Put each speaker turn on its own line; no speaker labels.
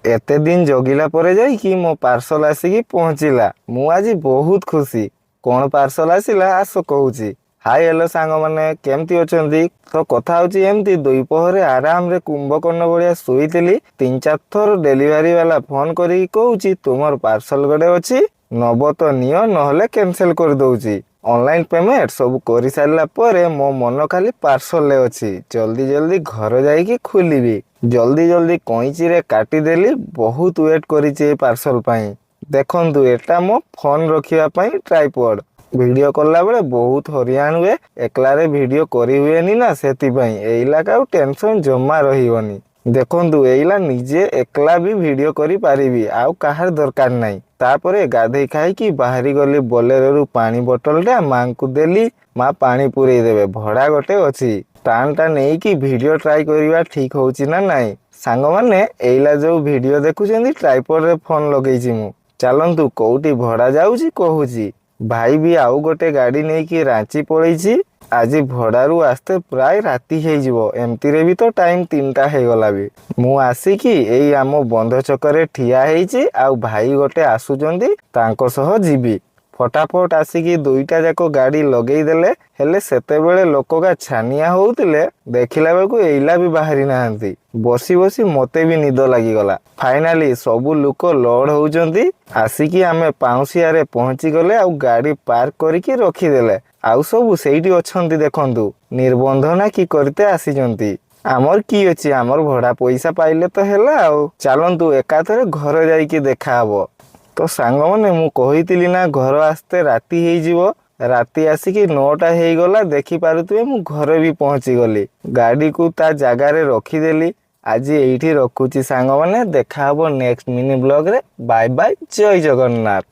एते दिन जगिला परे जाई कि मो पार्सल आसिकी पहुँचला। मु आज बहुत खुशी। कौन पार्सल आसिला आस कहूची। हाय हेलो सांग माने केमती अछंती। तो कथा होची एमती दुपहरे आराम रे कुंभकर्ण भलिया सोईतिली 3-4 थर डेलीवरी वाला फोन करी कहूची तुमर पार्सल गडे अछि नब तो नियो नहले कैंसिल कर दउची। ऑनलाइन पेमेंट सब करि सारला परे मो मन खाली पार्सल ले अछि। जल्दी जल्दी घर जाई कि खुलीबी। जल्दी जल्दी कईची रे काटी देली। बहुत वेट करिचे पार्सल पाई। देखंतु एटा मो फोन रखिया पाई ट्राइपॉड। वीडियो कला बेले बहुत हरियाण हुए। एकला रे वीडियो करी हुएनी ना सेति पाई एइला का टेंशन जम्मा रहिवनी। देखंतु एइला निजे एकला भी वीडियो करी पारिबी आउ काहार दरकार नाही। तापरे गाधे खाई कि बाहरी गली बोलेरो पानी बोतल टा मां को देली। मां पानी पुरई देबे भड़ा गोटे अछि। टान टा नहीं कि वीडियो ट्राई करिवा ठीक होउची ना नाही। सांग माने एइला जो वीडियो देखुचेंदी ट्राइपॉड रे फोन लगेइची मु। चलंतु कोउटी भड़ा जाउची कहूची। भाई भी आउ गोटे गाड़ी नहीं कि रांची पळेइची। आज भड़ारू आस्ते प्राय राती हे जिवो। एमती रे भी तो टाइम 3टा हे गला भी। मु आसी कि एई आमो बंध चकरे ठिया हेइची आउ भाई गोटे आसुचंदी तांको सह जीबी। फटाफट आसिकी दुईटा जाको गाड़ी लगेई देले। हेले सेते बेले लोकोगा छानिया होउतिले देखिला बेलकु एइला भी बाहरी नाहंती। बसी बसी मते भी निद लागी गला। फाइनली सबु लोक लोड होउचंती। आसिकी आमे पाउसिया रे पहुंची गले आउ गाड़ी पार्क करिकी रखी देले। आउ सबु सेइटी अछंती देखंतु निर्बंधना की करते आसीचंती। आमर की अछि आमर भड़ा पैसा पाइले तो हेला आउ चलंतु एकाथरे घर जाईकी देखा हबो। तो सांग माने मु कहितिली ना घर आस्ते राती हेई जिवो। राती आसिकी 9टा हेई गला देखि पारुतबे मु घरे भी पहुंची गली। गाड़ी को ता जगह रे रखी देली। आज एइठी रखुची सांग माने देखा हबो नेक्स्ट मिनी ब्लॉग रे। बाय बाय जय जगन्नाथ।